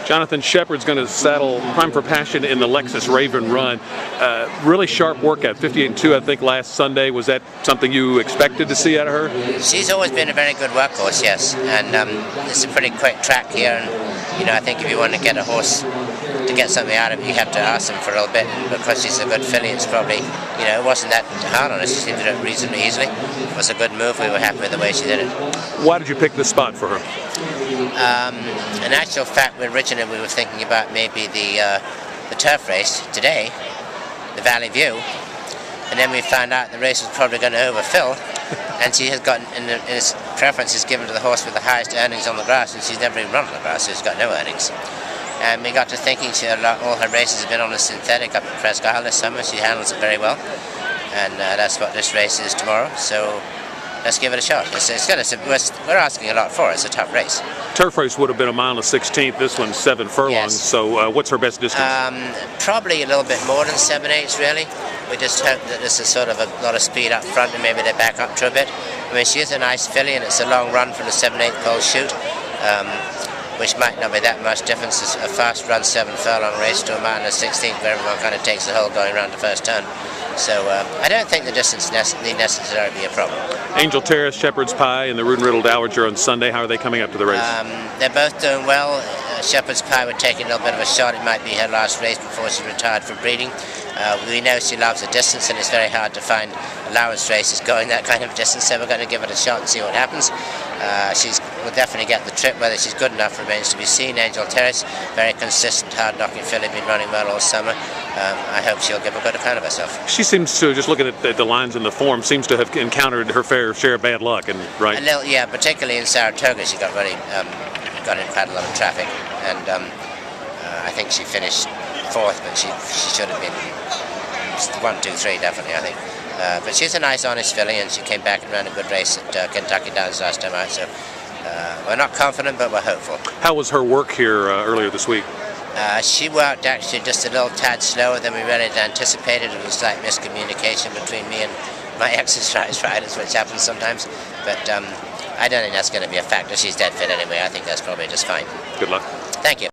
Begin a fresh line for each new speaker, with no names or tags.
Jonathan Sheppard's going to saddle Prime for Passion in the Lexus Raven Run. Really sharp workout, 58.2 I think last Sunday. Was that something you expected to see out of her?
She's always been a very good workhorse, yes, and it's a pretty quick track here, and you know, I think if you want to get a horse to get something out of it, you have to ask them for a little bit, and because she's a good filly, it's probably, you know, it wasn't that hard on her. She seemed to do it reasonably easily. It was a good move. We were happy with the way she did it.
Why did you pick this spot for her?
In actual fact, originally we were thinking about maybe the turf race today, the Valley View, and then we found out the race was probably going to overfill, and she has gotten, in his preference is given to the horse with the highest earnings on the grass, and she's never even run on the grass, so she's got no earnings. And we got to thinking all her races have been on a synthetic up at Presque Isle this summer. She handles it very well, and that's what this race is tomorrow, so let's give it a shot. We're asking a lot for it. It's a tough race.
Turf race would have been 1 1/16. This one's 7 furlongs.
Yes.
So what's her best distance?
Probably a little bit more than 7/8 really. We just hope that this is sort of a lot of speed up front, and maybe they back up to a bit. I mean, she is a nice filly, and it's a long run from the 7/8 pole chute, which might not be that much difference. It's a fast run 7 furlong race to 1 1/16, where everyone kind of takes the whole going around the first turn. So I don't think the distance need necessarily be a problem.
Angel Terrace, Shepherd's Pie, and the Rood and Riddle Dowager on Sunday. How are they coming up to the race?
They're both doing well. Shepherd's Pie would take a little bit of a shot. It might be her last race before she retired for breeding. We know she loves the distance, and it's very hard to find allowance races going that kind of distance, so we're going to give it a shot and see what happens. Will definitely get the trip. Whether she's good enough remains to be seen. Angel Terrace, very consistent, hard-knocking filly, been running well all summer. I hope she'll give a good account of herself.
She seems to, just looking at the lines in the form, seems to have encountered her fair share of bad luck, and right?
A little, yeah, particularly in Saratoga, she got really got in quite a lot of traffic, and I think she finished 4th, but she should have been 1, 2, 3 definitely, I think. But she's a nice, honest filly, and she came back and ran a good race at Kentucky Downs last time out. So we're not confident, but we're hopeful.
How was her work here earlier this week?
She worked actually just a little tad slower than we really had anticipated. It was like miscommunication between me and my exercise riders, which happens sometimes. But I don't think that's going to be a factor. She's dead fit anyway. I think that's probably just fine.
Good luck.
Thank you.